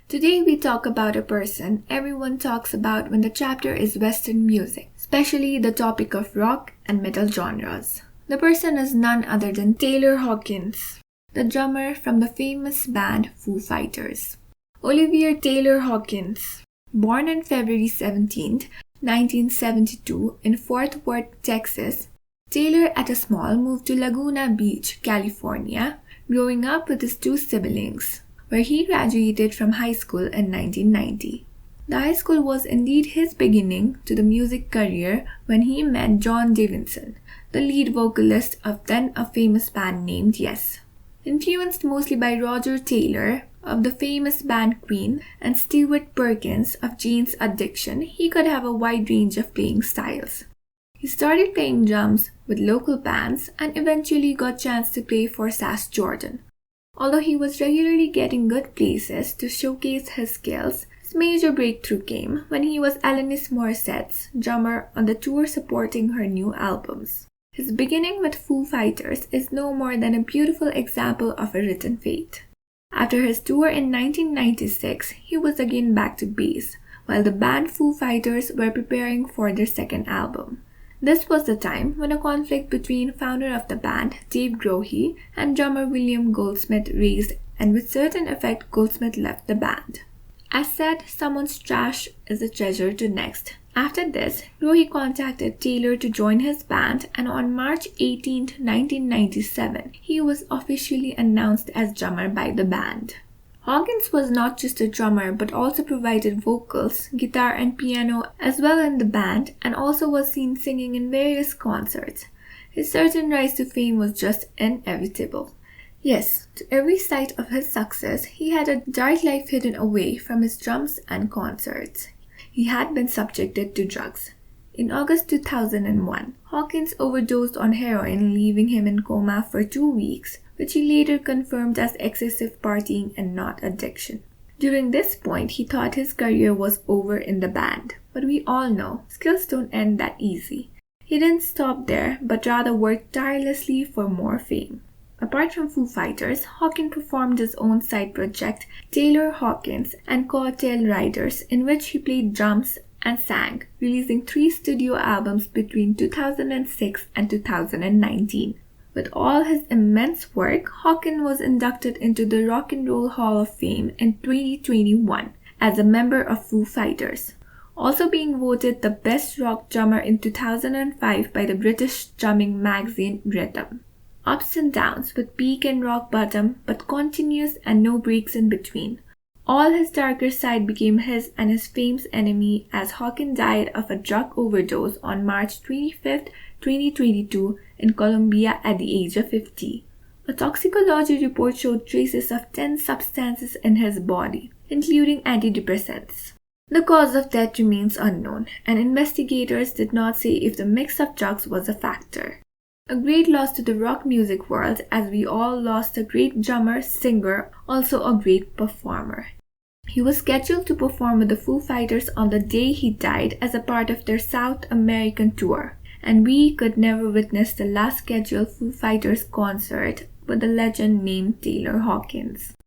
Today we talk about a person everyone talks about when the chapter is Western music, especially the topic of rock and metal genres. The person is none other than Taylor Hawkins, the drummer from the famous band Foo Fighters. Oliver Taylor Hawkins, born on February 17, 1972 in Fort Worth, Texas, Taylor at a small moved to Laguna Beach, California, growing up with his two siblings, where he graduated from high school in 1990. The high school was indeed his beginning to the music career when he met John Davidson, the lead vocalist of then a famous band named Yes. Influenced mostly by Roger Taylor of the famous band Queen and Stewart Perkins of Jane's Addiction, he could have a wide range of playing styles. He started playing drums with local bands and eventually got a chance to play for Sass Jordan. Although he was regularly getting good places to showcase his skills, his major breakthrough came when he was Alanis Morissette's drummer on the tour supporting her new albums. His beginning with Foo Fighters is no more than a beautiful example of a written fate. After his tour in 1996, he was again back to bass, while the band Foo Fighters were preparing for their second album. This was the time when a conflict between founder of the band, Dave Grohl, and drummer William Goldsmith raised, and with certain effect Goldsmith left the band. As said, someone's trash is a treasure to next. After this, Grohl contacted Taylor to join his band, and on March 18, 1997, he was officially announced as drummer by the band. Hawkins was not just a drummer but also provided vocals, guitar and piano as well in the band, and also was seen singing in various concerts. His certain rise to fame was just inevitable. Yes, to every sight of his success, he had a dark life hidden away from his drums and concerts. He had been subjected to drugs. In August 2001, Hawkins overdosed on heroin, leaving him in coma for 2 weeks, which he later confirmed as excessive partying and not addiction. During this point, he thought his career was over in the band, but we all know skills don't end that easy. He didn't stop there, but rather worked tirelessly for more fame. Apart from Foo Fighters, Hawkins performed his own side project, Taylor Hawkins and Coattail Riders, in which he played drums and sang, releasing 3 studio albums between 2006 and 2019. With all his immense work, Hawkins was inducted into the Rock and Roll Hall of Fame in 2021 as a member of Foo Fighters, also being voted the best rock drummer in 2005 by the British drumming magazine Rhythm. Ups and downs with peak and rock bottom, but continuous and no breaks in between. All his darker side became his and his fame's enemy as Hawkins died of a drug overdose on March 25, 2022 in Colombia at the age of 50. A toxicology report showed traces of 10 substances in his body, including antidepressants. The cause of death remains unknown, and investigators did not say if the mix of drugs was a factor. A great loss to the rock music world, as we all lost a great drummer, singer, also a great performer. He was scheduled to perform with the Foo Fighters on the day he died as a part of their South American tour, and we could never witness the last scheduled Foo Fighters concert with a legend named Taylor Hawkins.